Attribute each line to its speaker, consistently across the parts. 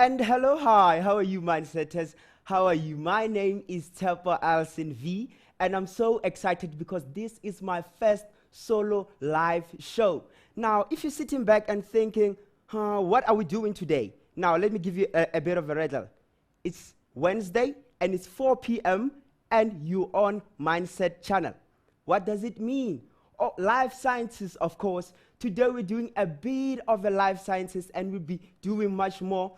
Speaker 1: And hello, hi, how are you, mindsetters? How are you? My name is Tepa Alison V, and I'm so excited because this is my first solo live show. Now, if you're sitting back and thinking, what are we doing today? Now, let me give you a bit of a riddle. It's Wednesday, and it's 4 p.m., and you're on Mindset Channel. What does it mean? Oh, life sciences, of course. Today we're doing a bit of a life sciences, and we'll be doing much more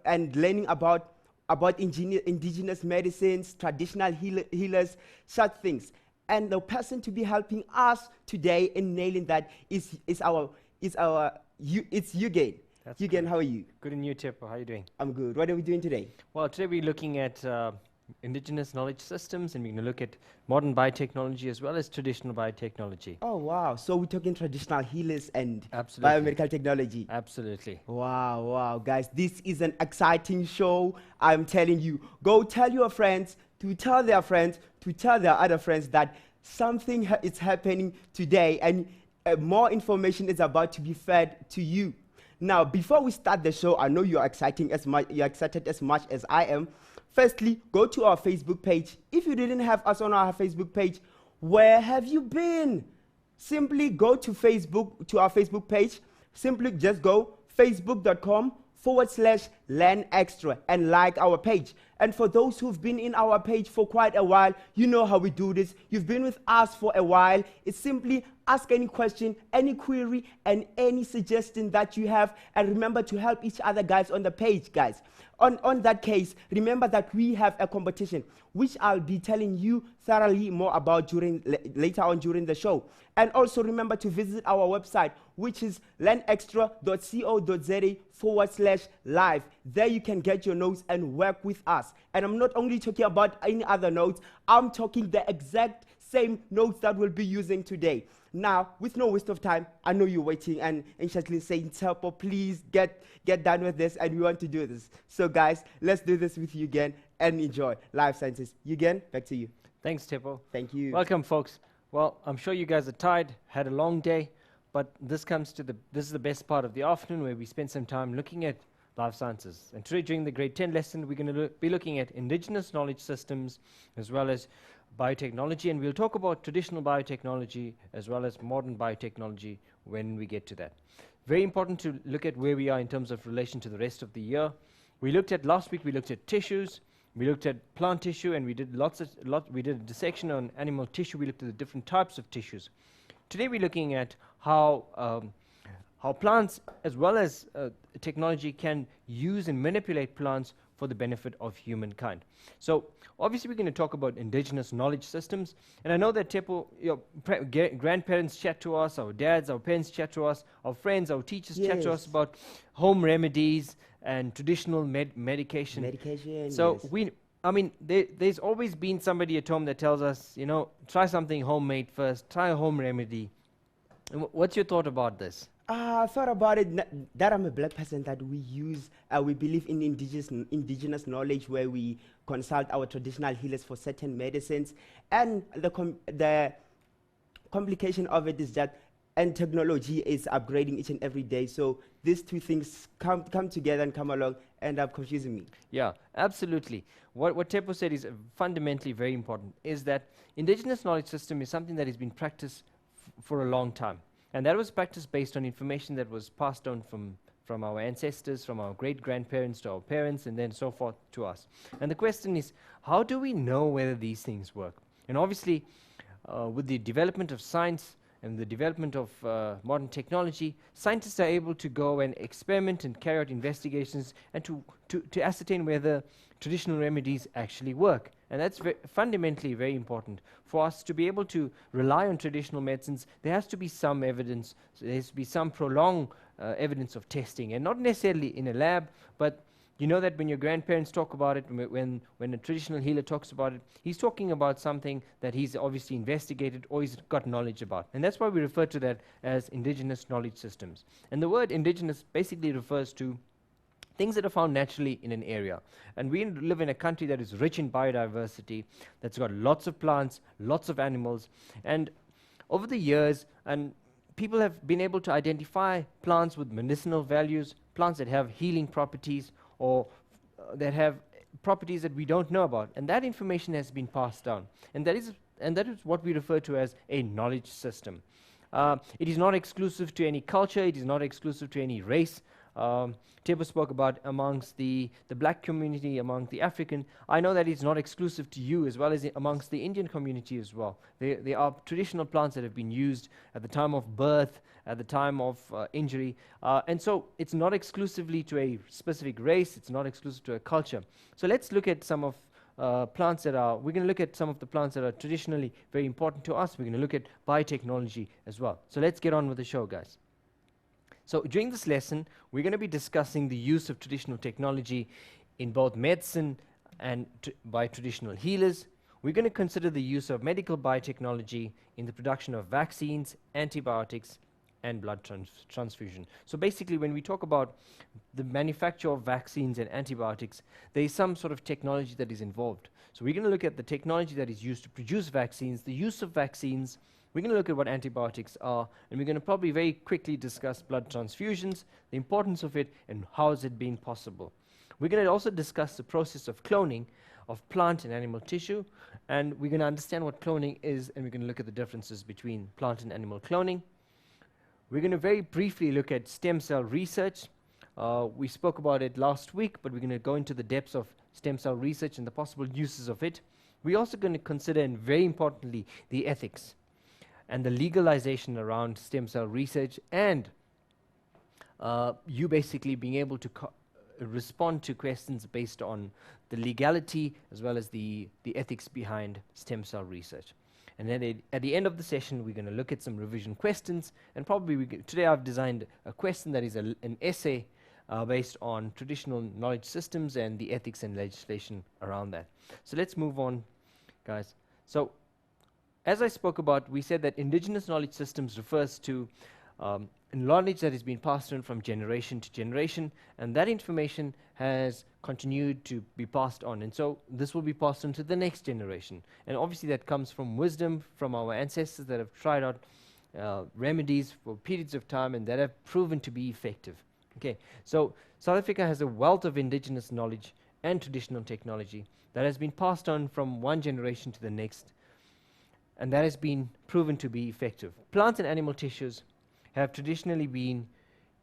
Speaker 1: and learning about indigenous medicines, traditional healers, such things. And the person to be helping us today in nailing that is Eugen.
Speaker 2: That's
Speaker 1: Eugen,
Speaker 2: good.
Speaker 1: how are you?
Speaker 2: Good in you, Tip. How are you doing?
Speaker 1: I'm good. What are we doing today?
Speaker 2: Well, today we're looking at indigenous knowledge systems, and we're going to look at modern biotechnology as well as traditional biotechnology.
Speaker 1: Oh, wow. So we're talking traditional healers and
Speaker 2: Absolutely.
Speaker 1: biomedical technology.
Speaker 2: Absolutely.
Speaker 1: Wow, wow, guys, this is an exciting show. I'm telling you, go tell your friends to tell their friends to tell their other friends that something is happening today, and more information is about to be fed to you. Now, before we start the show, I know you're excited as much as I am. Firstly, go to our Facebook page. If you didn't have us on our Facebook page, where have you been? Simply go to our Facebook page. Simply just go facebook.com/learn extra and like our page. And for those who've been in our page for quite a while, you know how we do this. You've been with us for a while. It's simply ask any question, any query, and any suggestion that you have. And remember to help each other, guys, on the page, guys. On that case, remember that we have a competition, which I'll be telling you thoroughly more about later on during the show. And also remember to visit our website, which is learnextra.co.za/live. There you can get your notes and work with us. And I'm not only talking about any other notes, I'm talking the exact same notes that we'll be using today. Now, with no waste of time, I know you're waiting and anxiously saying, Tepo, please get done with this, and we want to do this. So guys, let's do this with you again and enjoy Life Sciences. Again, back to you.
Speaker 2: Thanks, Tipo.
Speaker 1: Thank you.
Speaker 2: Welcome, folks. Well, I'm sure you guys are tired, had a long day, but this is the best part of the afternoon where we spend some time looking at life sciences. And today, during the grade 10 lesson, we're going to be looking at indigenous knowledge systems as well as biotechnology, and we'll talk about traditional biotechnology as well as modern biotechnology when we get to that. Very important to look at where we are in terms of relation to the rest of the year. Last week we looked at tissues, we looked at plant tissue, and we did we did a dissection on animal tissue. We looked at the different types of tissues. Today we're looking at how plants as well as technology can use and manipulate plants for the benefit of humankind. So obviously we're going to talk about indigenous knowledge systems, and I know that your grandparents chat to us, our dads, our parents chat to us, our friends, our teachers chat to us about home remedies and traditional medication. So
Speaker 1: yes.
Speaker 2: there's always been somebody at home that tells us, try something homemade first, try a home remedy. What's your thought about this?
Speaker 1: I thought about it, that I'm a black person, that we believe in indigenous knowledge, where we consult our traditional healers for certain medicines. And the complication of it is that technology is upgrading each and every day. So these two things come together and come along, end up confusing me.
Speaker 2: Yeah, absolutely. What Tepo said is fundamentally very important, is that indigenous knowledge system is something that has been practiced for a long time. And that was practiced based on information that was passed on from our ancestors, from our great-grandparents to our parents, and then so forth to us. And the question is, how do we know whether these things work? And obviously, with the development of science and the development of modern technology, scientists are able to go and experiment and carry out investigations and to ascertain whether traditional remedies actually work. And that's fundamentally very important. For us to be able to rely on traditional medicines, there has to be some evidence, there has to be some prolonged evidence of testing, and not necessarily in a lab, but you know that when your grandparents talk about it, when a traditional healer talks about it, he's talking about something that he's obviously investigated or he's got knowledge about. And that's why we refer to that as indigenous knowledge systems. And the word indigenous basically refers to things that are found naturally in an area. And we live in a country that is rich in biodiversity, that's got lots of plants, lots of animals. And over the years, and people have been able to identify plants with medicinal values, plants that have healing properties, or that have properties that we don't know about, and that information has been passed down, and that is what we refer to as a knowledge system. It is not exclusive to any culture, it is not exclusive to any race. Tebo spoke about amongst the black community, among the African. I know that it's not exclusive to you, as well as amongst the Indian community as well. There are traditional plants that have been used at the time of birth, at the time of injury, and so it's not exclusively to a specific race, it's not exclusive to a culture. So let's look at some of plants that are, we're going to look at some of the plants that are traditionally very important to us. We're going to look at biotechnology as well. So let's get on with the show, guys. So during this lesson, we're going to be discussing the use of traditional technology in both medicine and by traditional healers. We're going to consider the use of medical biotechnology in the production of vaccines, antibiotics, and blood transfusion. So basically, when we talk about the manufacture of vaccines and antibiotics, there is some sort of technology that is involved. So we're going to look at the technology that is used to produce vaccines, the use of vaccines. We're going to look at what antibiotics are, and we're going to probably very quickly discuss blood transfusions, the importance of it, and how has it been possible. We're going to also discuss the process of cloning of plant and animal tissue, and we're going to understand what cloning is, and we're going to look at the differences between plant and animal cloning. We're going to very briefly look at stem cell research. We spoke about it last week, but we're going to go into the depths of stem cell research and the possible uses of it. We're also going to consider, and very importantly, the ethics and the legalization around stem cell research, and you basically being able to respond to questions based on the legality as well as the ethics behind stem cell research. And then at the end of the session, we're going to look at some revision questions, and probably today I've designed a question that is an essay based on traditional knowledge systems and the ethics and legislation around that. So let's move on, guys. So as I spoke about, we said that indigenous knowledge systems refers to knowledge that has been passed on from generation to generation, and that information has continued to be passed on, and so this will be passed on to the next generation. And obviously that comes from wisdom from our ancestors that have tried out remedies for periods of time and that have proven to be effective. Okay, so South Africa has a wealth of indigenous knowledge and traditional technology that has been passed on from one generation to the next, and that has been proven to be effective. Plant and animal tissues have traditionally been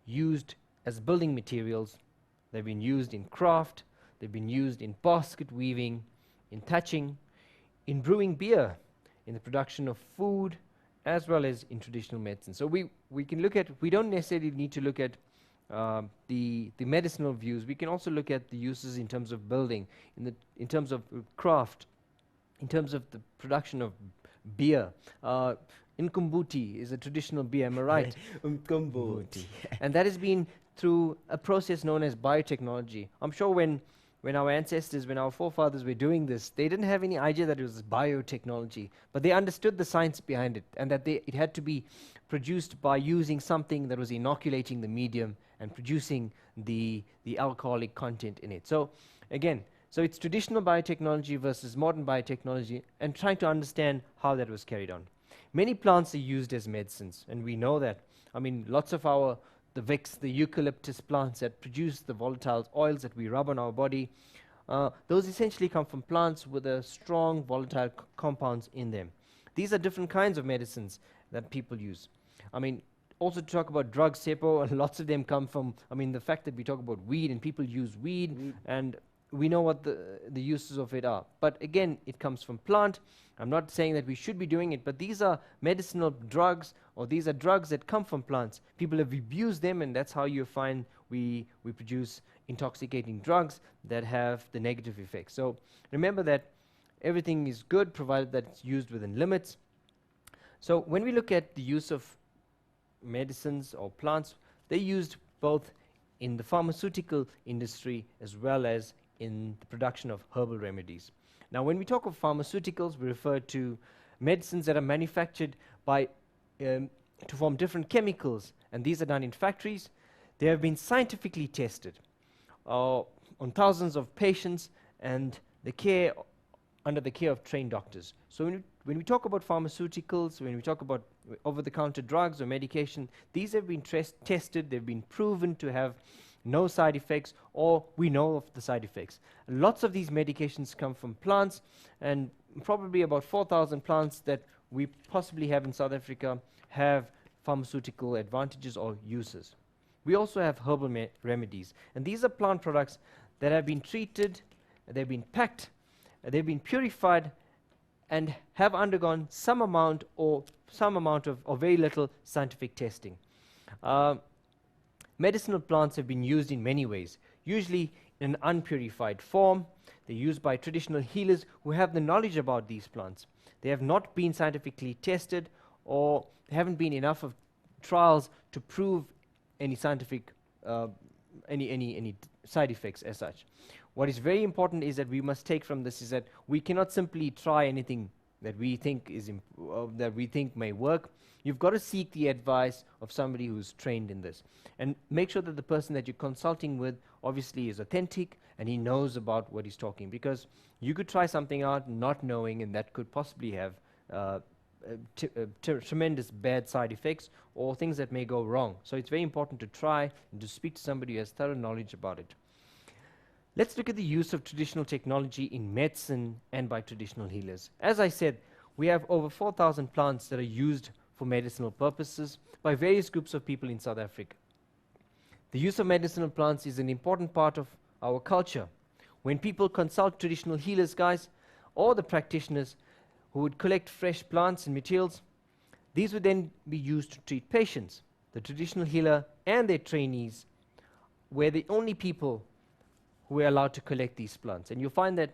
Speaker 2: used as building materials. They've been used in craft, they've been used in basket weaving, in thatching, in brewing beer, in the production of food, as well as in traditional medicine. So we can look at, we don't necessarily need to look at the medicinal views. We can also look at the uses in terms of building, in terms of craft, in terms of the production of beer. Nkumbuti is a traditional beer, am I right?
Speaker 1: Nkumbuti.
Speaker 2: And that has been through a process known as biotechnology. I'm sure when our ancestors, when our forefathers were doing this, they didn't have any idea that it was biotechnology, but they understood the science behind it, and that it had to be produced by using something that was inoculating the medium and producing the alcoholic content in it. So again, so it's traditional biotechnology versus modern biotechnology, and trying to understand how that was carried on. Many plants are used as medicines, and we know that. I mean, lots of the Vicks, the eucalyptus plants that produce the volatile oils that we rub on our body, those essentially come from plants with a strong volatile compounds in them. These are different kinds of medicines that people use. I mean, also to talk about drugs, Sepo, lots of them come from, I mean, the fact that we talk about weed and people use weed. And we know what the uses of it are. But again, it comes from plant. I'm not saying that we should be doing it, but these are medicinal drugs, or these are drugs that come from plants. People have abused them, and that's how you find we produce intoxicating drugs that have the negative effects. So remember that everything is good provided that it's used within limits. So when we look at the use of medicines or plants, they're used both in the pharmaceutical industry as well as in the production of herbal remedies. Now, when we talk of pharmaceuticals, we refer to medicines that are manufactured by to form different chemicals, and these are done in factories. They have been scientifically tested on thousands of patients, and under the care of trained doctors. So when we talk about pharmaceuticals, when we talk about over-the-counter drugs or medication, these have been tested, they've been proven to have no side effects, or we know of the side effects. Lots of these medications come from plants, and probably about 4,000 plants that we possibly have in South Africa have pharmaceutical advantages or uses. We also have herbal remedies, and these are plant products that have been treated, they've been packed, they've been purified, and have undergone some amount of or very little scientific testing. Medicinal plants have been used in many ways, usually in an unpurified form. They're used by traditional healers who have the knowledge about these plants. They have not been scientifically tested, or there haven't been enough of trials to prove any scientific any side effects as such. What is very important is that we must take from this is that we cannot simply try anything that we think may work. You've got to seek the advice of somebody who's trained in this, and make sure that the person that you're consulting with obviously is authentic and he knows about what he's talking, because you could try something out not knowing, and that could possibly have tremendous bad side effects or things that may go wrong. So it's very important to try and to speak to somebody who has thorough knowledge about it. Let's look at the use of traditional technology in medicine and by traditional healers. As I said, we have over 4,000 plants that are used for medicinal purposes by various groups of people in South Africa. The use of medicinal plants is an important part of our culture. When people consult traditional healers, guys, or the practitioners who would collect fresh plants and materials, these would then be used to treat patients. The traditional healer and their trainees were the only people who were allowed to collect these plants. And you'll find that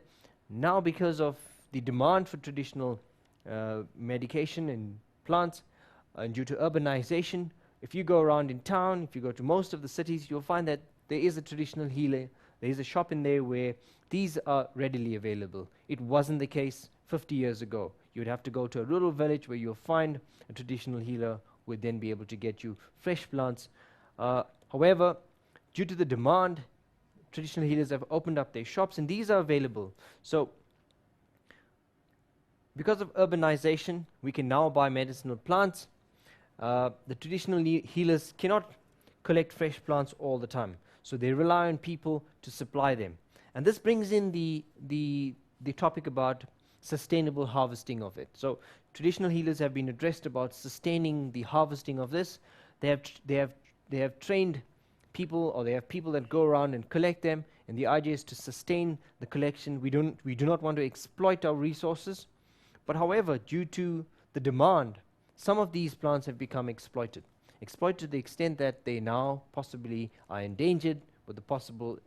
Speaker 2: now, because of the demand for traditional medication and plants, and due to urbanisation, if you go around in town, if you go to most of the cities, you'll find that there is a traditional healer, there is a shop in there where these are readily available. It wasn't the case 50 years ago. You'd have to go to a rural village where you'll find a traditional healer who would then be able to get you fresh plants. However, due to the demand, traditional healers have opened up their shops, and these are available. So, because of urbanization, we can now buy medicinal plants. The traditional healers cannot collect fresh plants all the time, so they rely on people to supply them. And this brings in the topic about sustainable harvesting of it. So traditional healers have been addressed about sustaining the harvesting of this. They have trained people, or they have people that go around and collect them, and the idea is to sustain the collection. We do not want to exploit our resources, but however, due to the demand, some of these plants have become exploited to the extent that they now possibly are endangered with the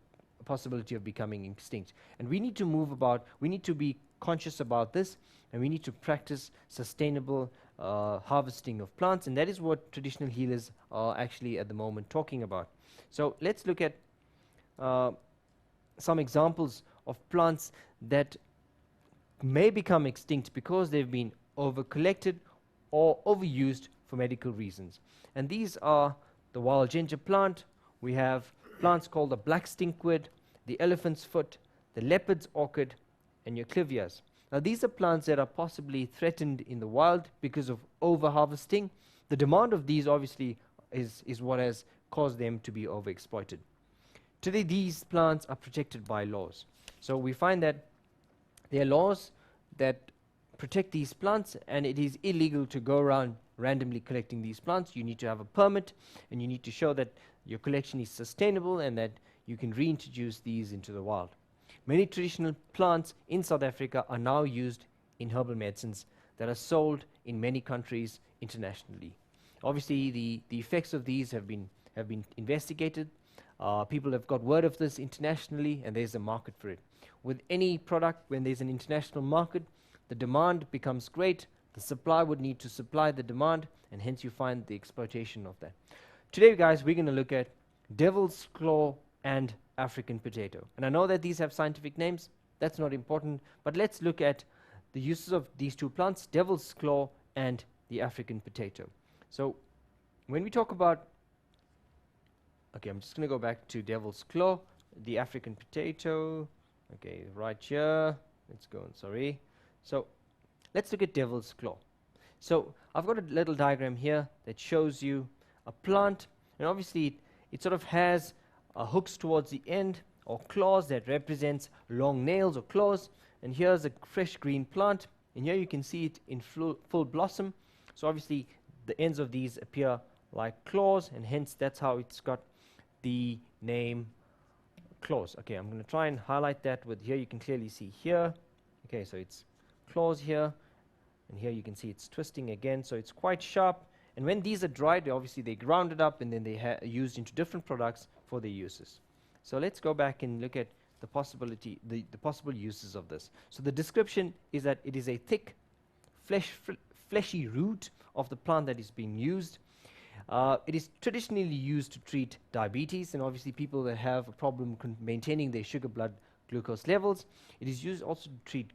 Speaker 2: possibility of becoming extinct. And we need to be conscious about this, and we need to practice sustainable harvesting of plants, and that is what traditional healers are actually at the moment talking about. So let's look at some examples of plants that may become extinct because they've been over-collected or overused for medical reasons. And these are the wild ginger plant. We have plants called the black stinkweed, the elephant's foot, the leopard's orchid, and euclivias. Now these are plants that are possibly threatened in the wild because of over-harvesting. The demand of these obviously is what has caused them to be overexploited. Today these plants are protected by laws. So we find that there are laws that protect these plants, and it is illegal to go around randomly collecting these plants. You need to have a permit, and you need to show that your collection is sustainable and that you can reintroduce these into the wild. Many traditional plants in South Africa are now used in herbal medicines that are sold in many countries internationally. Obviously, the effects of these have been investigated. People have got word of this internationally, and there's a market for it. With any product, when there's an international market, the demand becomes great. The supply would need to supply the demand, and hence you find the exploitation of that. Today, guys, we're going to look at devil's claw and African potato. And I know that these have scientific names. That's not important. But let's look at the uses of these two plants, devil's claw and the African potato. So when we talk about, okay, I'm just going to go back to devil's claw, the African potato. Okay, right here. Let's go on, sorry. So let's look at devil's claw. So I've got a little diagram here that shows you a plant, and obviously it sort of has hooks towards the end, or claws that represents long nails or claws. And here's a fresh green plant, and here you can see it in full blossom. So obviously the ends of these appear like claws, and hence that's how it's got the name claws. Okay, I'm going to try and highlight that with here. You can clearly see here. Okay, so it's claws here, and here you can see it's twisting again, so it's quite sharp. And when these are dried, obviously they ground it up, and then they used into different products for their uses. So let's go back and look at the possible uses of this. So the description is that it is a thick, fleshy root of the plant that is being used. It is traditionally used to treat diabetes, and obviously people that have a problem maintaining their sugar blood glucose levels. It is used also to treat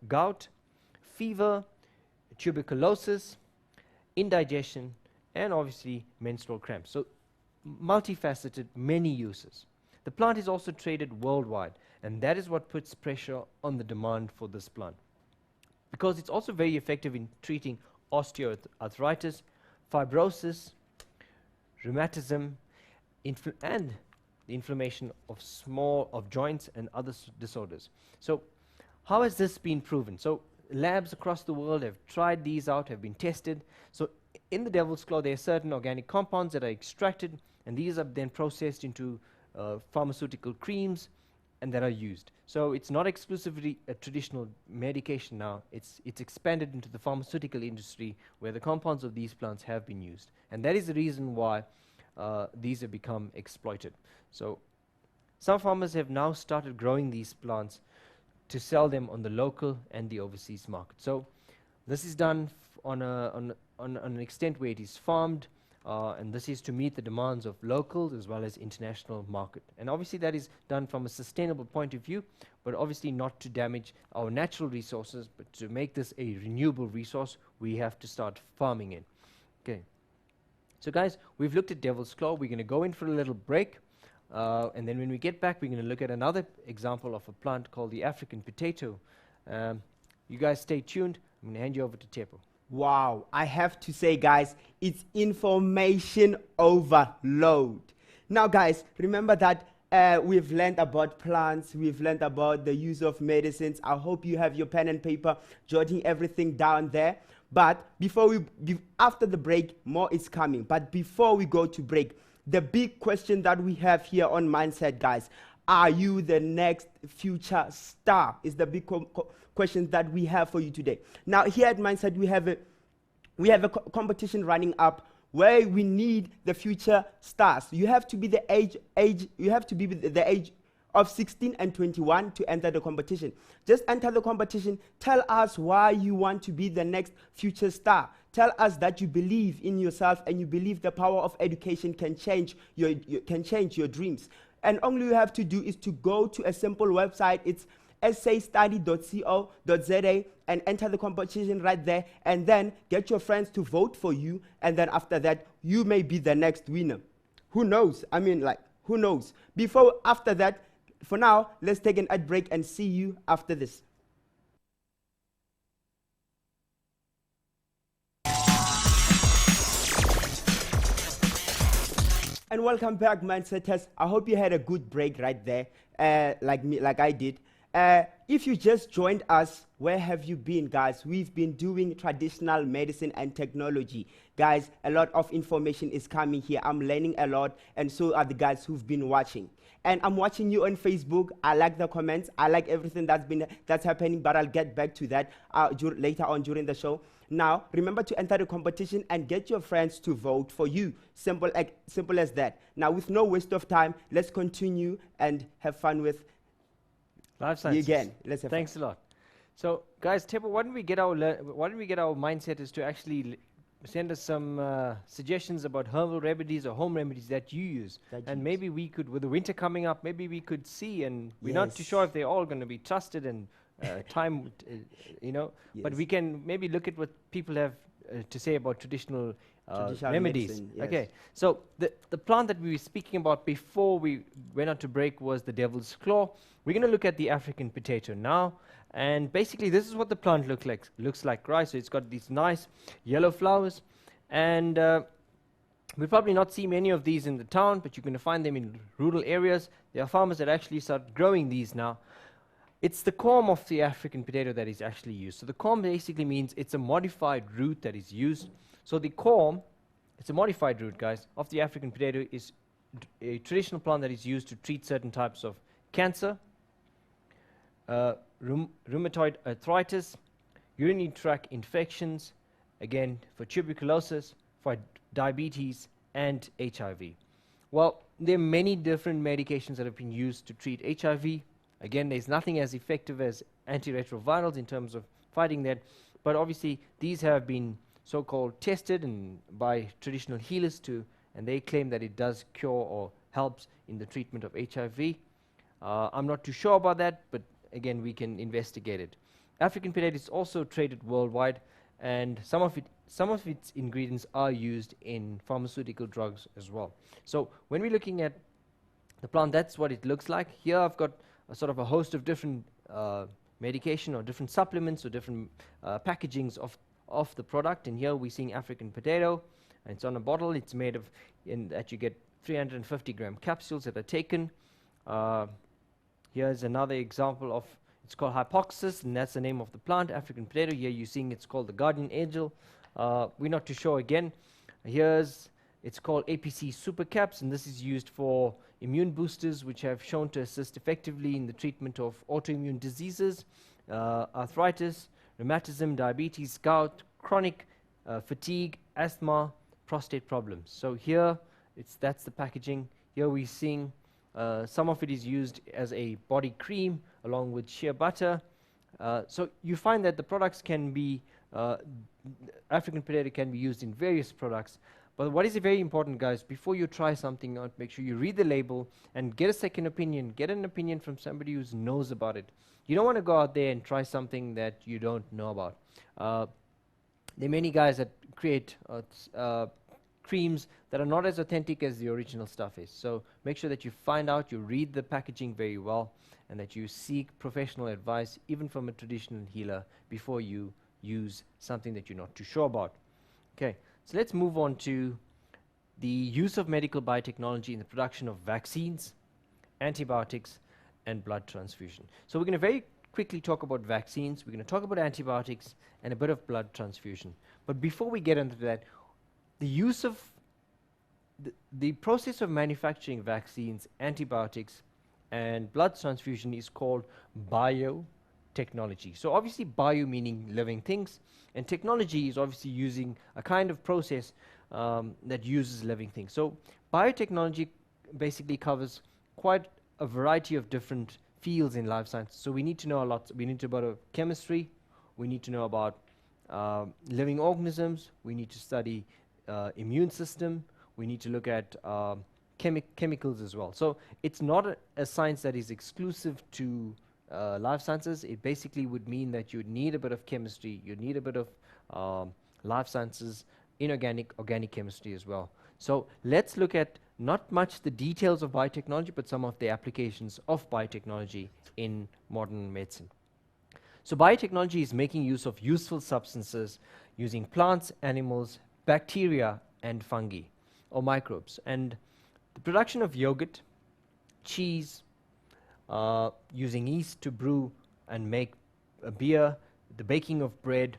Speaker 2: gout, fever, tuberculosis, indigestion, and obviously menstrual cramps. So multifaceted, many uses. The plant is also traded worldwide, and that is what puts pressure on the demand for this plant, because it's also very effective in treating osteoarthritis, fibrosis, rheumatism, and the inflammation of joints and other disorders. So how has this been proven? So labs across the world have tried these out, have been tested. So in the devil's claw, there are certain organic compounds that are extracted, and these are then processed into pharmaceutical creams, and that are used. So it's not exclusively a traditional medication now. It's expanded into the pharmaceutical industry, where the compounds of these plants have been used. And that is the reason why these have become exploited. So some farmers have now started growing these plants to sell them on the local and the overseas market. So this is done on an extent where it is farmed, and this is to meet the demands of local as well as international market. And obviously that is done from a sustainable point of view, but obviously not to damage our natural resources, but to make this a renewable resource, we have to start farming it. Okay. So guys, we've looked at devil's claw. We're going to go in for a little break, and then when we get back, we're going to look at another example of a plant called the African potato. You guys stay tuned. I'm going to hand you over to Tepo.
Speaker 1: Wow, I have to say, guys, it's information overload. Now, guys, remember that we've learned about plants, we've learned about the use of medicines. I hope you have your pen and paper, jotting everything down there. But after the break, more is coming. But before we go to break, the big question that we have here on Mindset, guys, are you the next future star? Is the big question that we have for you today. Now, here at Mindset, we have a competition running up where we need the future stars. You have to be the age of 16 and 21 to enter the competition. Just enter the competition. Tell us why you want to be the next future star. Tell us that you believe in yourself and you believe the power of education can change your dreams. And all you have to do is to go to a simple website. It's sastudy.co.za and enter the competition right there, and then get your friends to vote for you, and then after that you may be the next winner. Who knows? I mean, like, who knows? After that, for now, let's take an ad break and see you after this. And welcome back, Mindsetters. I hope you had a good break right there, like I did. If you just joined us, where have you been, guys? We've been doing traditional medicine and technology. Guys, a lot of information is coming here. I'm learning a lot, and so are the guys who've been watching. And I'm watching you on Facebook. I like the comments. I like everything that's happening, but I'll get back to that later on during the show. Now, remember to enter the competition and get your friends to vote for you. Simple as that. Now, with no waste of time, let's continue and have fun with
Speaker 2: Life Sciences.
Speaker 1: Again. Let's have
Speaker 2: Thanks
Speaker 1: fun.
Speaker 2: a lot. So, guys, Tepo, why don't we get our mindsetters to actually send us some suggestions about herbal remedies or home remedies that you use, and maybe we could, with the winter coming up, maybe we could see, and we're not too sure if they're all going to be trusted and but we can maybe look at what people have to say about traditional remedies.
Speaker 1: Medicine, yes.
Speaker 2: Okay, so the plant that we were speaking about before we went on to break was the devil's claw. We're going to look at the African potato now, and basically this is what the plant looks like, right? So it's got these nice yellow flowers, and We'll probably not see many of these in the town, but you're going to find them in rural areas. There are farmers that actually start growing these now. It's the corm of the African potato that is actually used. So the corm basically means it's a modified root that is used. So the corm, it's a modified root, guys, of the African potato is a traditional plant that is used to treat certain types of cancer, rheumatoid arthritis, urinary tract infections, again for tuberculosis, for diabetes, and HIV. Well, there are many different medications that have been used to treat HIV. Again, there's nothing as effective as antiretrovirals in terms of fighting that, but obviously these have been so-called tested and by traditional healers too, and they claim that it does cure or helps in the treatment of HIV. I'm not too sure about that, but again, we can investigate it. African potato is also traded worldwide, and some of its ingredients are used in pharmaceutical drugs as well. So when we're looking at the plant, that's what it looks like. Here I've got a sort of a host of different medication or different supplements or different packagings of the product, and here we're seeing African potato, and it's on a bottle. It's made of, in that you get 350 gram capsules that are taken. Here's another example of, it's called hypoxis, and that's the name of the plant, African potato. Here you're seeing it's called the guardian angel. We're not too sure again. It's called APC supercaps, and this is used for immune boosters, which have shown to assist effectively in the treatment of autoimmune diseases, arthritis, rheumatism, diabetes, gout, chronic fatigue, asthma, prostate problems. So here, that's the packaging. Here we're seeing some of it is used as a body cream along with shea butter. So you find that the products can be, African potato can be used in various products. But what is very important, guys, before you try something out, make sure you read the label and get a second opinion. Get an opinion from somebody who knows about it. You don't want to go out there and try something that you don't know about. There are many guys that create creams that are not as authentic as the original stuff is. So make sure that you find out, you read the packaging very well, and that you seek professional advice, even from a traditional healer, before you use something that you're not too sure about. Okay, so let's move on to the use of medical biotechnology in the production of vaccines, antibiotics, and blood transfusion. So we're going to very quickly talk about vaccines, we're going to talk about antibiotics, and a bit of blood transfusion. But before we get into that, the use of the process of manufacturing vaccines, antibiotics, and blood transfusion is called biotechnology. So obviously bio meaning living things, and technology is obviously using a kind of process that uses living things. So biotechnology basically covers quite a variety of different fields in life sciences. So we need to know a lot. We need to know about chemistry, we need to know about living organisms, we need to study immune system, we need to look at chemicals as well. So it's not a science that is exclusive to life sciences. It basically would mean that you need a bit of chemistry, you need a bit of life sciences, inorganic, organic chemistry as well. So let's look at not much the details of biotechnology, but some of the applications of biotechnology in modern medicine. So biotechnology is making use of useful substances using plants, animals, bacteria, and fungi, or microbes. And the production of yogurt, cheese, using yeast to brew and make a beer, the baking of bread,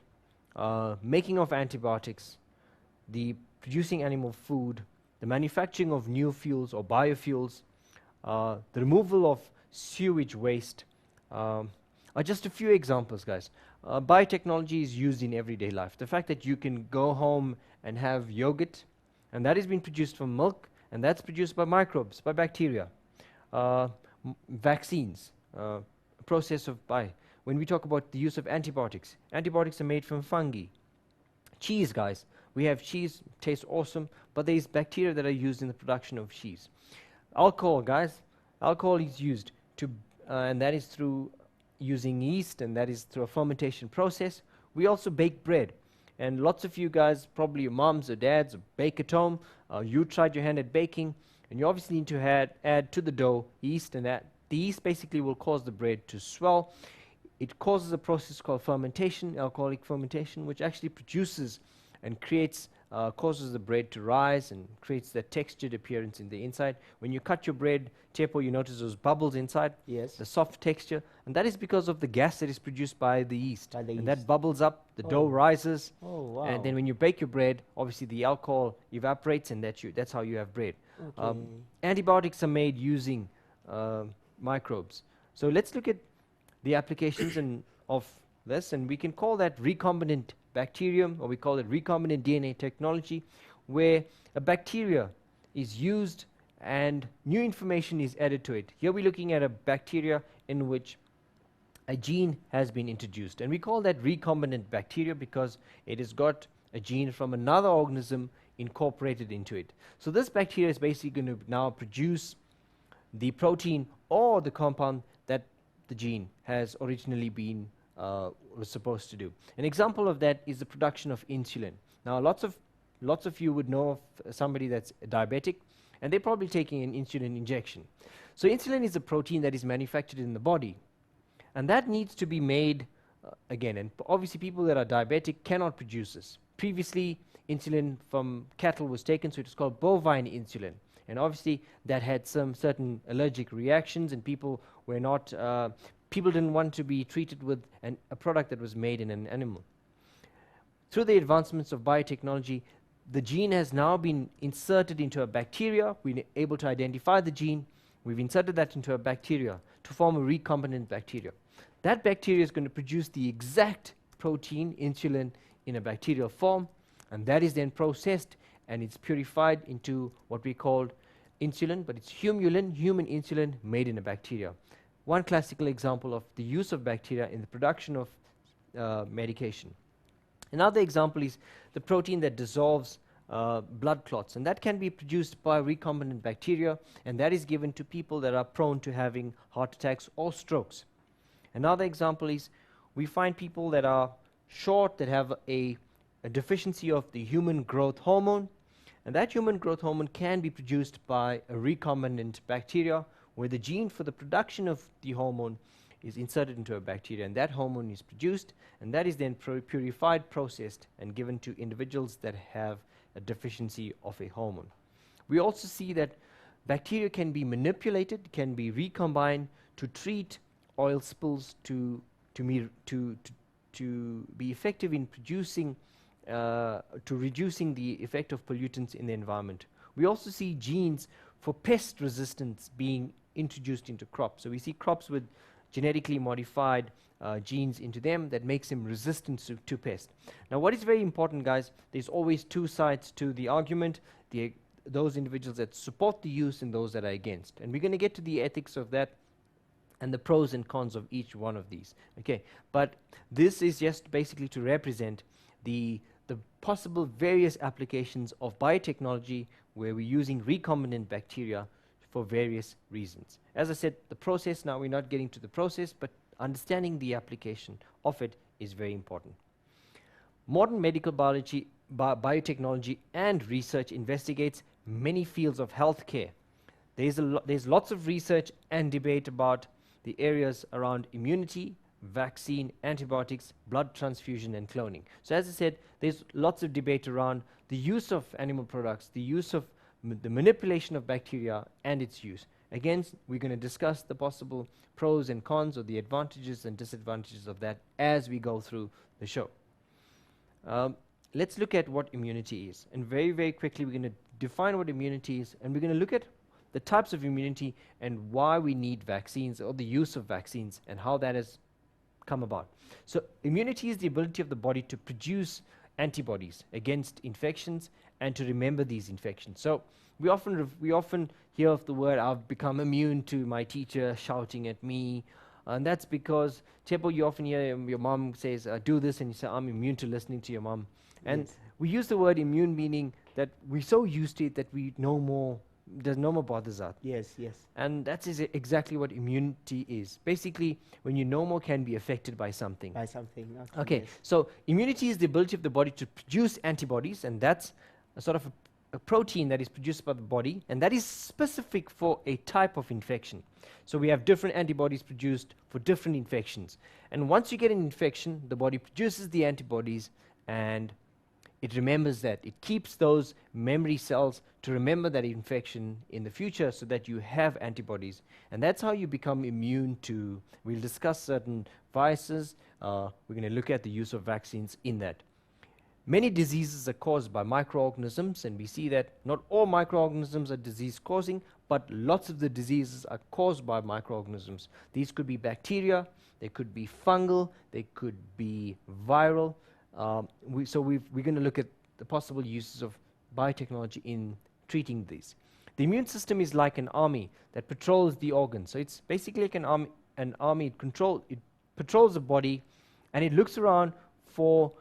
Speaker 2: making of antibiotics, the producing animal food, the manufacturing of new fuels or biofuels, the removal of sewage waste, are just a few examples, guys. Biotechnology is used in everyday life. The fact that you can go home and have yogurt, and that has been produced from milk, and that's produced by microbes, by bacteria. Vaccines, process of when we talk about the use of antibiotics, antibiotics are made from fungi. Cheese, guys, we have cheese, tastes awesome, but there is bacteria that are used in the production of cheese. Alcohol, guys, alcohol is used to, and that is through using yeast, and that is through a fermentation process. We also bake bread, and lots of you guys, probably your moms or dads, bake at home. You tried your hand at baking, and you obviously need to add to the dough yeast, and that the yeast basically will cause the bread to swell. It causes a process called fermentation, alcoholic fermentation, which actually produces and creates causes the bread to rise and creates that textured appearance in the inside. When you cut your bread, Tepo, you notice those bubbles inside,
Speaker 1: Yes.
Speaker 2: the soft texture, and that is because of the gas that is produced by the yeast.
Speaker 1: By the
Speaker 2: And
Speaker 1: yeast.
Speaker 2: that bubbles up, the dough
Speaker 1: Oh.
Speaker 2: rises,
Speaker 1: Oh, wow.
Speaker 2: and then when you bake your bread, obviously the alcohol evaporates, and that's how you have bread.
Speaker 1: Okay.
Speaker 2: Antibiotics are made using microbes. So let's look at the applications of this, and we can call that recombinant bacterium, or we call it recombinant DNA technology, where a bacteria is used and new information is added to it. Here we're looking at a bacteria in which a gene has been introduced, and we call that recombinant bacteria because it has got a gene from another organism incorporated into it. So this bacteria is basically going to now produce the protein or the compound that the gene has originally been was supposed to do. An example of that is the production of insulin. Now lots of you would know of somebody that's diabetic, and they're probably taking an insulin injection. So insulin is a protein that is manufactured in the body, and that needs to be made again, and obviously people that are diabetic cannot produce this. Previously insulin from cattle was taken, so it was called bovine insulin, and obviously that had some certain allergic reactions, and people were not people didn't want to be treated with a product that was made in an animal. Through the advancements of biotechnology, the gene has now been inserted into a bacteria. We're able to identify the gene. We've inserted that into a bacteria to form a recombinant bacteria. That bacteria is going to produce the exact protein, insulin, in a bacterial form, and that is then processed and it's purified into what we call insulin, but it's humulin, human insulin, made in a bacteria. One classical example of the use of bacteria in the production of medication. Another example is the protein that dissolves blood clots, and that can be produced by recombinant bacteria, and that is given to people that are prone to having heart attacks or strokes. Another example is we find people that are short, that have a deficiency of the human growth hormone, and that human growth hormone can be produced by a recombinant bacteria, where the gene for the production of the hormone is inserted into a bacteria, and that hormone is produced, and that is then purified, processed, and given to individuals that have a deficiency of a hormone. We also see that bacteria can be manipulated, can be recombined to treat oil spills, to be effective in producing, to reducing the effect of pollutants in the environment. We also see genes for pest resistance being introduced into crops. So we see crops with genetically modified genes into them that makes them resistant to pests. Now what is very important, guys, there's always two sides to the argument, those individuals that support the use and those that are against. And we're going to get to the ethics of that and the pros and cons of each one of these. Okay, but this is just basically to represent the possible various applications of biotechnology where we're using recombinant bacteria for various reasons. As I said, the process, now we're not getting to the process, but understanding the application of it is very important. Modern medical biology, biotechnology and research investigates many fields of healthcare. There's lots of research and debate about the areas around immunity, vaccine, antibiotics, blood transfusion and cloning. So as I said, there's lots of debate around the use of animal products, the use of the manipulation of bacteria and its use. Again, we're going to discuss the possible pros and cons, or the advantages and disadvantages of that as we go through the show. Let's look at what immunity is, and very, very quickly we're going to define what immunity is, and we're going to look at the types of immunity and why we need vaccines, or the use of vaccines, and how that has come about. So immunity is the ability of the body to produce antibodies against infections and to remember these infections. So we often hear of the word, I've become immune to my teacher shouting at me, and that's because, Tepo, you often hear your mom says, do this, and you say, I'm immune to listening to your mom. And
Speaker 1: Yes.
Speaker 2: we use the word immune meaning that we're so used to it that we no more, there's no more bothers out.
Speaker 1: Yes, yes.
Speaker 2: And that is exactly what immunity is. Basically, when you no more can be affected by something.
Speaker 1: By something.
Speaker 2: Okay,
Speaker 1: Yes.
Speaker 2: so immunity is the ability of the body to produce antibodies, and that's a sort of a protein that is produced by the body, and that is specific for a type of infection. So we have different antibodies produced for different infections. And once you get an infection, the body produces the antibodies, and it remembers that. It keeps those memory cells to remember that infection in the future so that you have antibodies. And that's how you become immune to, we'll discuss certain viruses. We're going to look at the use of vaccines in that. Many diseases are caused by microorganisms, and we see that not all microorganisms are disease-causing, but lots of the diseases are caused by microorganisms. These could be bacteria, they could be fungal, they could be viral. We're going to look at the possible uses of biotechnology in treating these. The immune system is like an army that patrols the organs. So it's basically like an army. It patrols the body, and it looks around for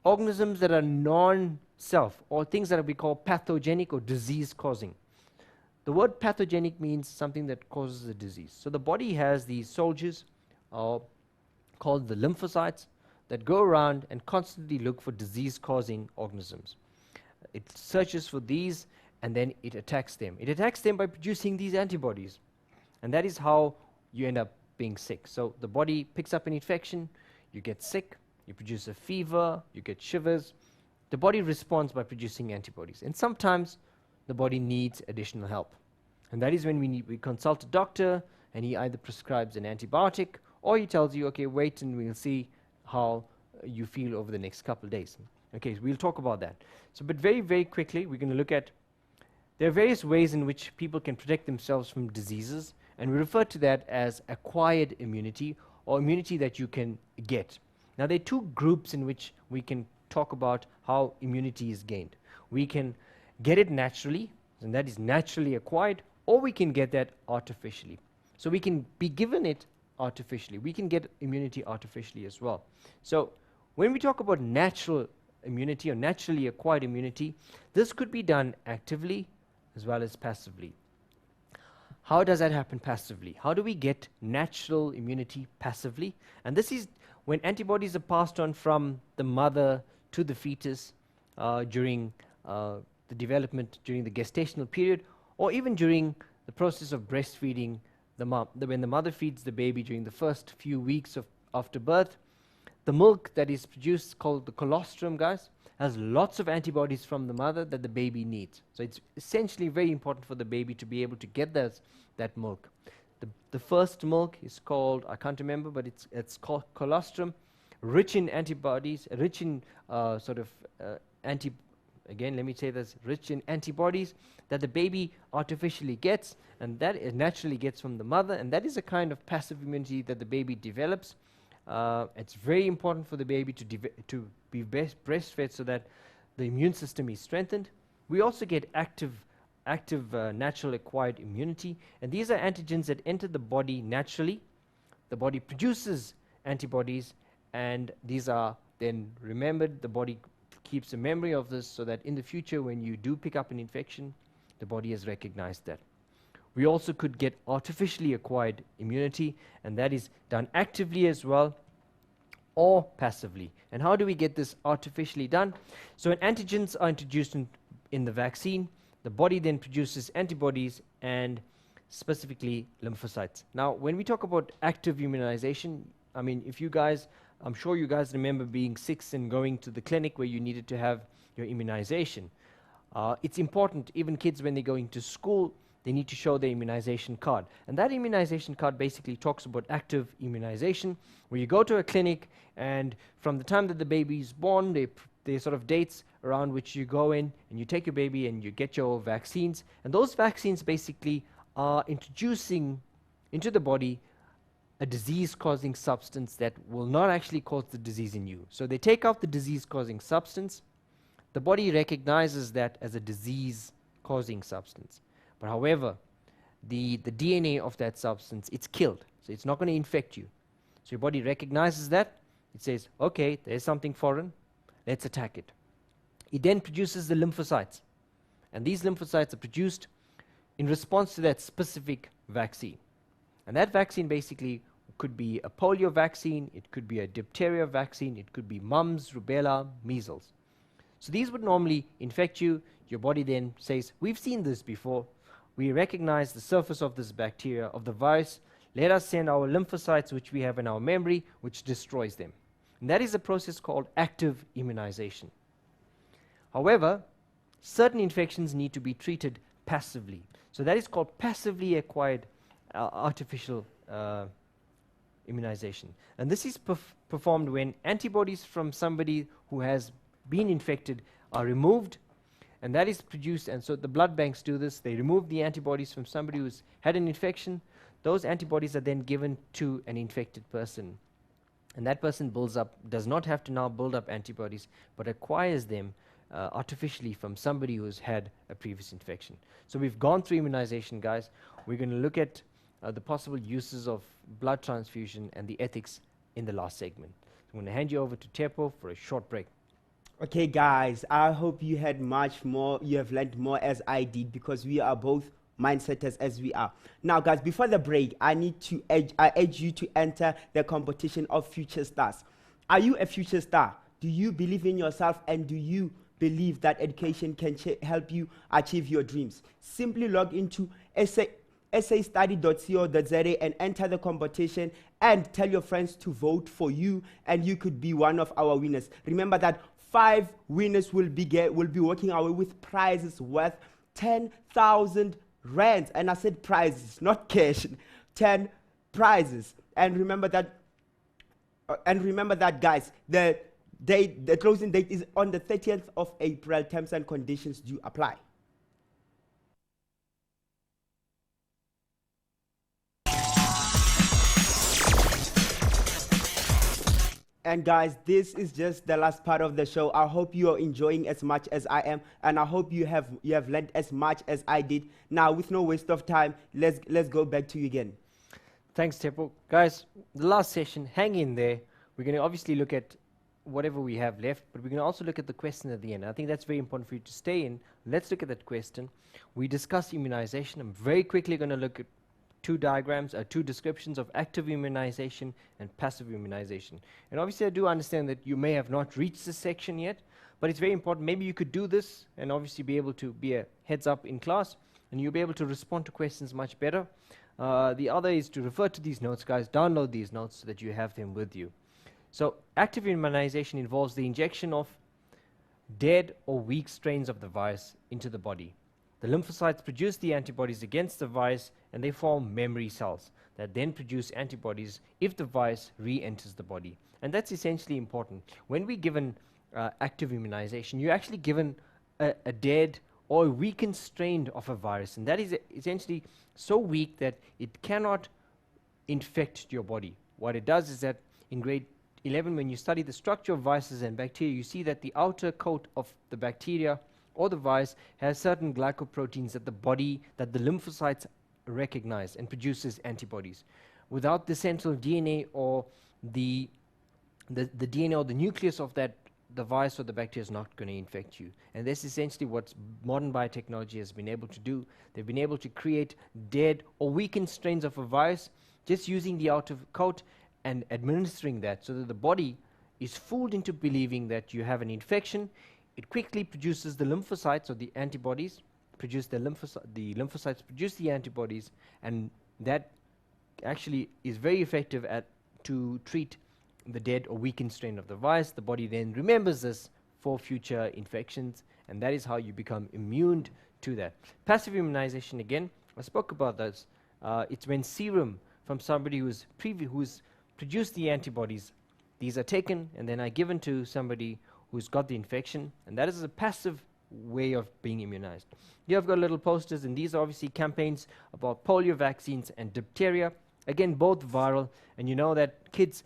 Speaker 2: organisms that are non-self, or things that we call pathogenic or disease-causing. The word pathogenic means something that causes a disease. So the body has these soldiers called the lymphocytes that go around and constantly look for disease-causing organisms. It searches for these, and then it attacks them. It attacks them by producing these antibodies. And that is how you end up being sick. So the body picks up an infection, you get sick, you produce a fever, you get shivers. The body responds by producing antibodies. And sometimes the body needs additional help. And that is when we consult a doctor, and he either prescribes an antibiotic, or he tells you, okay, wait and we'll see how you feel over the next couple of days. Okay, so we'll talk about that. So, but very, very quickly, we're going to look at, there are various ways in which people can protect themselves from diseases, and we refer to that as acquired immunity, or immunity that you can get. Now, there are two groups in which we can talk about how immunity is gained. We can get it naturally, and that is naturally acquired, or we can get that artificially. So we can be given it artificially. We can get immunity artificially as well. So when we talk about natural immunity or naturally acquired immunity, this could be done actively as well as passively. How does that happen passively? How do we get natural immunity passively? And this is when antibodies are passed on from the mother to the fetus during the development, during the gestational period, or even during the process of breastfeeding the mom. When the mother feeds the baby during the first few weeks after birth, the milk that is produced, called the colostrum, guys, has lots of antibodies from the mother that the baby needs. So it's essentially very important for the baby to be able to get that milk. The first milk is called, I can't remember, but it's called colostrum, rich in antibodies, rich in again, let me say this, rich in antibodies that the baby artificially gets, and that it naturally gets from the mother, and that is a kind of passive immunity that the baby develops. It's very important for the baby to be breastfed so that the immune system is strengthened. We also get active natural acquired immunity, and these are antigens that enter the body naturally. The body produces antibodies, and these are then remembered. The body keeps a memory of this so that in the future when you do pick up an infection, the body has recognized that. We also could get artificially acquired immunity, and that is done actively as well or passively. And how do we get this artificially done? So when antigens are introduced in the vaccine, the body then produces antibodies and specifically lymphocytes. Now, when we talk about active immunization, I mean, if you guys, I'm sure you guys remember being sick and going to the clinic where you needed to have your immunization. It's important, even kids when they're going to school, they need to show their immunization card. And that immunization card basically talks about active immunization, where you go to a clinic, and from the time that the baby is born, there are sort of dates around which you go in and you take your baby and you get your vaccines. And those vaccines basically are introducing into the body a disease-causing substance that will not actually cause the disease in you. So they take out the disease-causing substance. The body recognizes that as a disease-causing substance. But however, the DNA of that substance, it's killed. So it's not going to infect you. So your body recognizes that. It says, okay, there's something foreign. Let's attack it. It then produces the lymphocytes. And these lymphocytes are produced in response to that specific vaccine. And that vaccine basically could be a polio vaccine, it could be a diphtheria vaccine, it could be mumps, rubella, measles. So these would normally infect you. Your body then says, we've seen this before. We recognize the surface of this bacteria, of the virus. Let us send our lymphocytes, which we have in our memory, which destroys them. And that is a process called active immunization. However, certain infections need to be treated passively. So that is called passively acquired artificial immunization. And this is performed when antibodies from somebody who has been infected are removed, and that is produced. And so the blood banks do this. They remove the antibodies from somebody who's had an infection. Those antibodies are then given to an infected person. And that person does not have to now build up antibodies, but acquires them artificially from somebody who's had a previous infection. So we've gone through immunization, guys. We're going to look at the possible uses of blood transfusion and the ethics in the last segment. I'm going to hand you over to Tepo for a short break.
Speaker 1: Okay, guys, I hope you had much more, you have learned more as I did, because we are both mindsetters as we are. Now, guys, before the break, I urge you to enter the competition of future stars. Are you a future star? Do you believe in yourself, and do you believe that education can help you achieve your dreams? Simply log into sastudy.co.za and enter the competition, and tell your friends to vote for you, and you could be one of our winners. Remember that 5 winners will be walking away with prizes worth 10,000 rands. And I said prizes, not cash. 10 prizes. And remember that guys, the closing date is on the 30th of April. Terms and conditions do apply. And guys, this is just the last part of the show. I hope you are enjoying as much as I am, and I hope you have learned as much as I did. Now, with no waste of time, let's go back to you again.
Speaker 2: Thanks, Tepo. Guys, the last session, hang in there. We're going to obviously look at whatever we have left, but we're going to also look at the question at the end. I think that's very important for you to stay in. Let's look at that question. We discussed immunization. I'm very quickly going to look at two descriptions of active immunization and passive immunization. And obviously I do understand that you may have not reached this section yet, but it's very important. Maybe you could do this and obviously be able to be a heads up in class, and you'll be able to respond to questions much better. The other is to refer to these notes, guys. Download these notes so that you have them with you. So active immunization involves the injection of dead or weak strains of the virus into the body. The lymphocytes produce the antibodies against the virus, and they form memory cells that then produce antibodies if the virus re-enters the body. And that's essentially important. When we're given active immunization, you're actually given a dead or a weakened strain of a virus, and that is essentially so weak that it cannot infect your body. What it does is that in grade 11, when you study the structure of viruses and bacteria, you see that the outer coat of the bacteria or the virus has certain glycoproteins that the lymphocytes recognize and produces antibodies. Without the central DNA or the DNA or the nucleus of that, the virus or the bacteria is not going to infect you. And that's essentially what modern biotechnology has been able to do. They've been able to create dead or weakened strains of a virus just using the outer coat and administering that, so that the body is fooled into believing that you have an infection. It quickly produces the lymphocytes or the antibodies, the lymphocytes produce the antibodies, and that actually is very effective to treat the dead or weakened strain of the virus. The body then remembers this for future infections, and that is how you become immune to that. Passive immunization, again, I spoke about this. It's when serum from somebody who's produced the antibodies, these are taken and then are given to somebody who's got the infection, and that is a passive way of being immunized. Here I've got little posters, and these are obviously campaigns about polio vaccines and diphtheria. Again, both viral, and you know that kids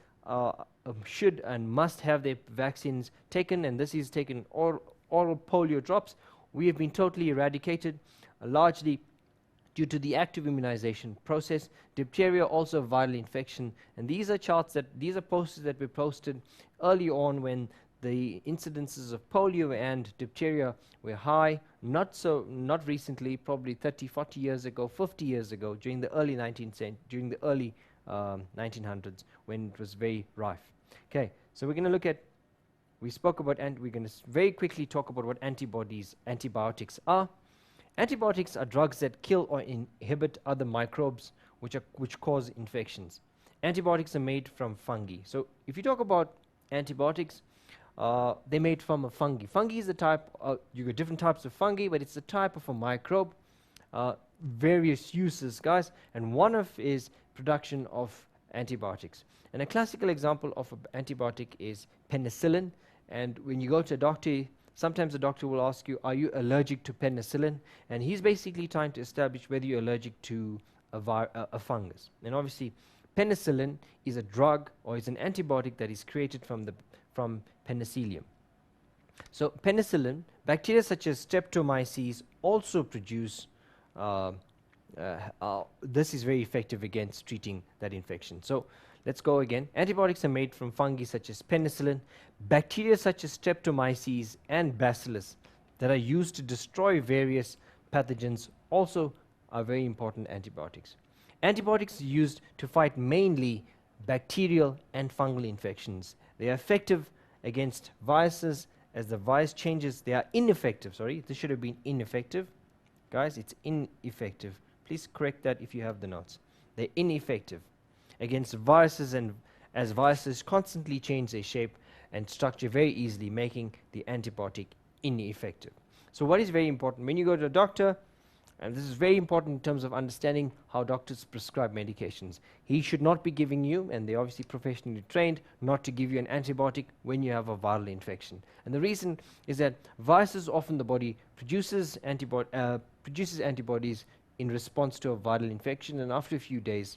Speaker 2: should and must have their vaccines taken, and this is taken oral polio drops. We have been totally eradicated, largely due to the active immunization process. Diphtheria, also a viral infection, and these are posters that were posted early on when the incidences of polio and diphtheria were high, not recently, probably 30, 40 years ago, 50 years ago, during the early 1900s, when it was very rife. Okay, so we're going to look at, we're going to very quickly talk about what antibiotics are. Antibiotics are drugs that kill or inhibit other microbes which cause infections. Antibiotics are made from fungi. So if you talk about antibiotics, they're made from a fungi. Fungi is the type, you got different types of fungi, but it's the type of a microbe, various uses, guys, and one of is production of antibiotics. And a classical example of an antibiotic is penicillin. And when you go to a doctor, sometimes the doctor will ask you, are you allergic to penicillin? And he's basically trying to establish whether you're allergic to a fungus. And obviously, penicillin is a drug or is an antibiotic that is created from penicillium. So penicillin, bacteria such as Streptomyces also produce, this is very effective against treating that infection. So let's go again. Antibiotics are made from fungi such as penicillin, bacteria such as Streptomyces and Bacillus that are used to destroy various pathogens also are very important antibiotics. Antibiotics are used to fight mainly bacterial and fungal infections. They are effective against viruses. As the virus changes, they are ineffective. Sorry, this should have been ineffective. Guys, it's ineffective. Please correct that if you have the notes. They're ineffective against viruses, and as viruses constantly change their shape and structure very easily, making the antibiotic ineffective. So what is very important when you go to a doctor, and this is very important in terms of understanding how doctors prescribe medications. He should not be giving you, and they're obviously professionally trained, not to give you an antibiotic when you have a viral infection. And the reason is that viruses, often the body produces antibodies in response to a viral infection, and after a few days,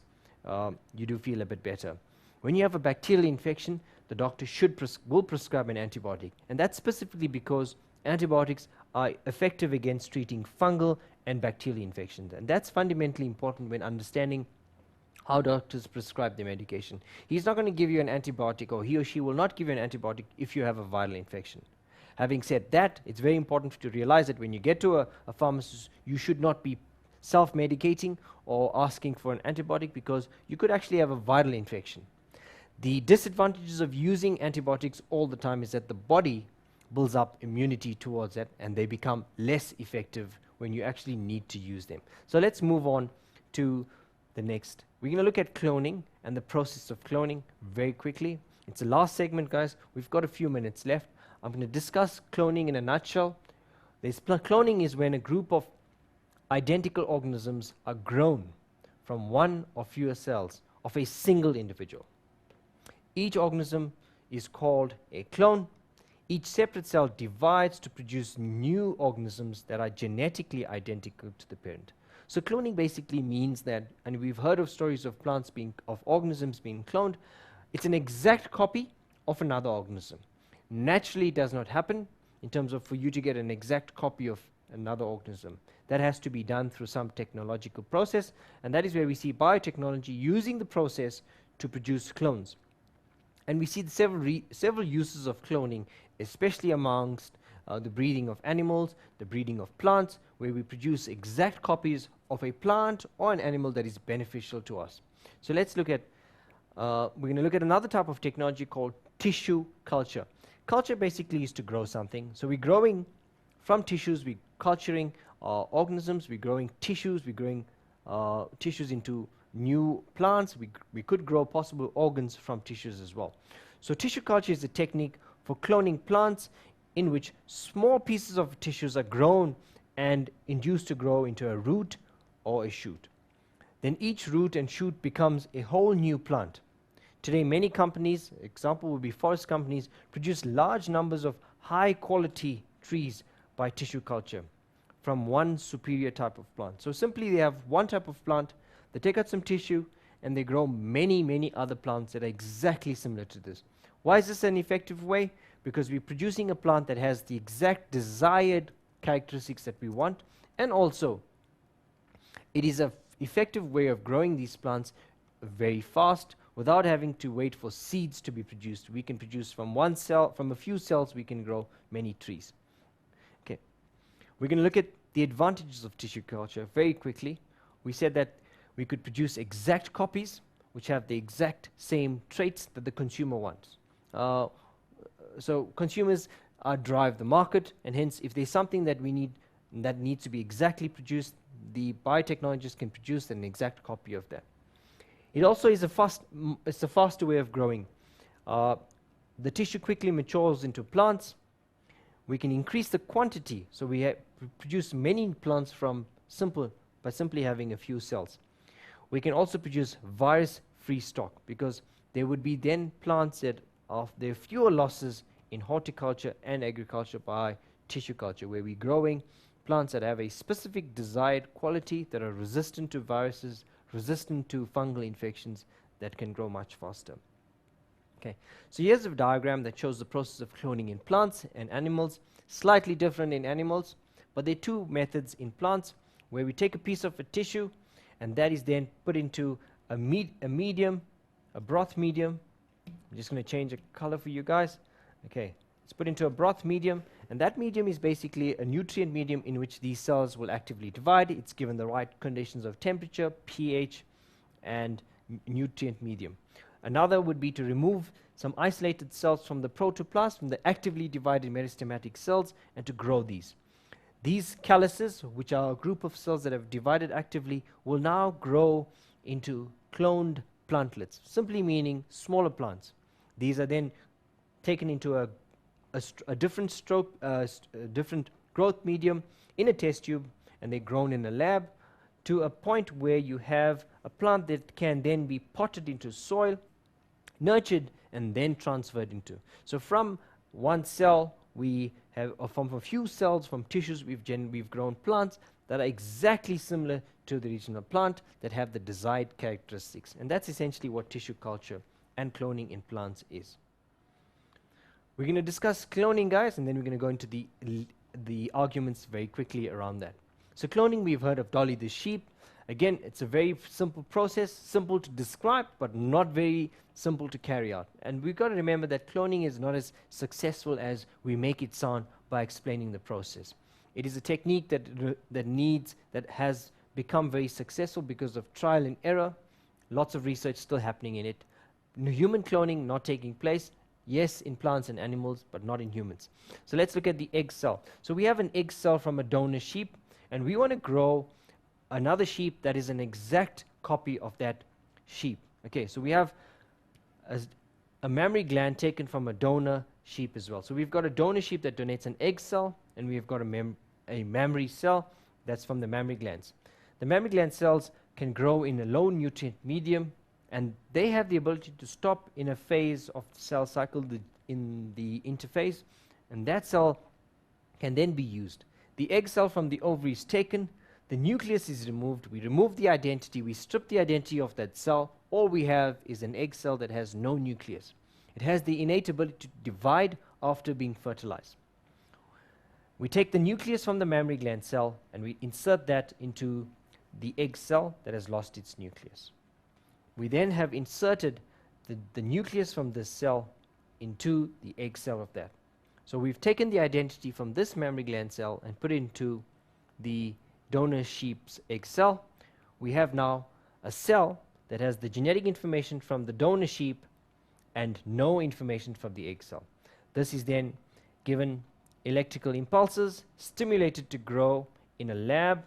Speaker 2: you do feel a bit better. When you have a bacterial infection, the doctor will prescribe an antibiotic, and that's specifically because antibiotics are effective against treating fungal and bacterial infections, and that's fundamentally important when understanding how doctors prescribe the medication. He's not going to give you an antibiotic, or he or she will not give you an antibiotic if you have a viral infection. Having said that, it's very important to realize that when you get to a pharmacist, you should not be self-medicating or asking for an antibiotic, because you could actually have a viral infection. The disadvantages of using antibiotics all the time is that the body builds up immunity towards that, and they become less effective when you actually need to use them. So let's move on to the next. We're going to look at cloning and the process of cloning very quickly. It's the last segment, guys. We've got a few minutes left. I'm going to discuss cloning in a nutshell. Cloning is when a group of identical organisms are grown from one or fewer cells of a single individual. Each organism is called a clone. Each separate cell divides to produce new organisms that are genetically identical to the parent. So cloning basically means that, and we've heard of stories of organisms being cloned, it's an exact copy of another organism. Naturally, it does not happen in terms of for you to get an exact copy of another organism. That has to be done through some technological process, and that is where we see biotechnology using the process to produce clones. And we see several uses of cloning, especially amongst the breeding of animals, the breeding of plants, where we produce exact copies of a plant or an animal that is beneficial to us. So let's look at, we're going to look at another type of technology called tissue culture. Culture basically is to grow something. So we're growing from tissues, we're culturing organisms, we're growing tissues, we're growing tissues into new plants. We could grow possible organs from tissues as well. So tissue culture is a technique for cloning plants in which small pieces of tissues are grown and induced to grow into a root or a shoot. Then each root and shoot becomes a whole new plant. Today, many companies, example would be forest companies, produce large numbers of high quality trees by tissue culture from one superior type of plant. So simply they have one type of plant, they take out some tissue, and they grow many other plants that are exactly similar to this. Why is this an effective way? Because we're producing a plant that has the exact desired characteristics that we want, and also it is an effective way of growing these plants very fast without having to wait for seeds to be produced. We can produce from one cell, from a few cells, we can grow many trees. Okay, we're going to look at the advantages of tissue culture very quickly. We said that we could produce exact copies which have the exact same traits that the consumer wants. So consumers drive the market, and hence if there's something that we need that needs to be exactly produced, the biotechnologists can produce an exact copy of that. It also is it's a faster way of growing. the tissue quickly matures into plants. We can increase the quantity, so we produce many plants by simply having a few cells. We can also produce virus-free stock, because there would be then plants that there are fewer losses in horticulture and agriculture by tissue culture, where we're growing plants that have a specific desired quality, that are resistant to viruses, resistant to fungal infections, that can grow much faster. Okay, so here's a diagram that shows the process of cloning in plants and animals. Slightly different in animals, but there are two methods in plants, where we take a piece of a tissue, and that is then put into a broth medium. I'm just going to change the color for you guys. Okay, it's put into a broth medium, and that medium is basically a nutrient medium in which these cells will actively divide. It's given the right conditions of temperature, pH, and nutrient medium. Another would be to remove some isolated cells from the protoplasm, the actively divided meristematic cells, and to grow these. These calyces, which are a group of cells that have divided actively, will now grow into cloned plantlets, simply meaning smaller plants. These are then taken into a different different growth medium in a test tube, and they're grown in a lab to a point where you have a plant that can then be potted into soil, nurtured, and then transferred into. So from one cell, we have, or from a few cells, from tissues, we've grown plants that are exactly similar to the original plant, that have the desired characteristics. And that's essentially what tissue culture and cloning in plants is. We're going to discuss cloning, guys, and then we're going to go into the arguments very quickly around that. So cloning, we've heard of Dolly the sheep. Again, it's a very simple process, simple to describe, but not very simple to carry out. And we've got to remember that cloning is not as successful as we make it sound by explaining the process. It is a technique that has become very successful because of trial and error. Lots of research still happening in it. Human cloning not taking place, yes, in plants and animals, but not in humans. So let's look at the egg cell. So we have an egg cell from a donor sheep, and we want to grow another sheep that is an exact copy of that sheep. Okay, so we have a mammary gland taken from a donor sheep as well. So we've got a donor sheep that donates an egg cell, and we've got a mammary cell that's from the mammary glands. The mammary gland cells can grow in a low nutrient medium, and they have the ability to stop in a phase of the cell cycle in the interphase, and that cell can then be used. The egg cell from the ovary is taken, the nucleus is removed, we remove the identity, we strip the identity of that cell. All we have is an egg cell that has no nucleus. It has the innate ability to divide after being fertilized. We take the nucleus from the mammary gland cell and we insert that into the egg cell that has lost its nucleus. We then have inserted the nucleus from this cell into the egg cell of that. So we've taken the identity from this mammary gland cell and put it into the donor sheep's egg cell. We have now a cell that has the genetic information from the donor sheep and no information from the egg cell. This is then given electrical impulses, stimulated to grow in a lab.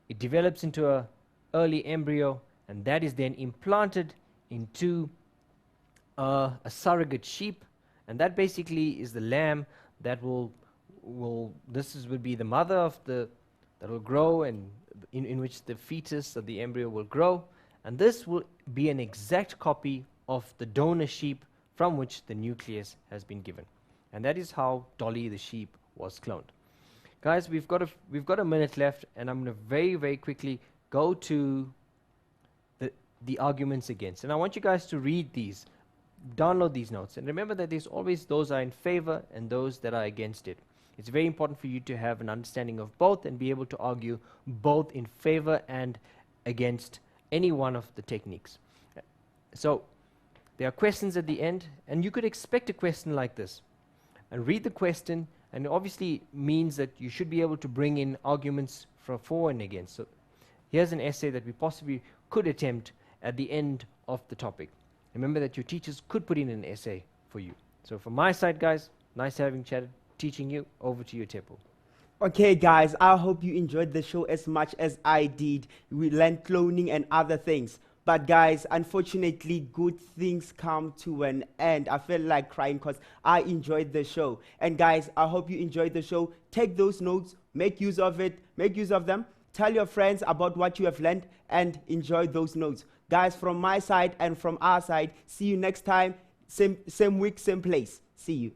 Speaker 2: It develops into an early embryo, and that is then implanted into a surrogate sheep, and that basically is the lamb that will be the mother of that will grow, and in which the fetus or the embryo will grow, and this will be an exact copy of the donor sheep from which the nucleus has been given. And that is how Dolly the sheep was cloned. Guys, we've got a minute left, and I'm going to very, very quickly go to the arguments against. And I want you guys to read these, download these notes, and remember that there's always those that are in favor and those that are against it. It's very important for you to have an understanding of both and be able to argue both in favor and against any one of the techniques. So there are questions at the end, and you could expect a question like this. And read the question, and it obviously means that you should be able to bring in arguments for and against. So here's an essay that we possibly could attempt at the end of the topic. Remember that your teachers could put in an essay for you. So from my side, guys, nice having chatted, teaching you. Over to you, Tepo.
Speaker 1: Okay, guys, I hope you enjoyed the show as much as I did. We learned cloning and other things. But guys, unfortunately, good things come to an end. I feel like crying because I enjoyed the show. And guys, I hope you enjoyed the show. Take those notes, make use of it, make use of them. Tell your friends about what you have learned and enjoy those notes. Guys, from my side and from our side, see you next time. Same week, same place. See you.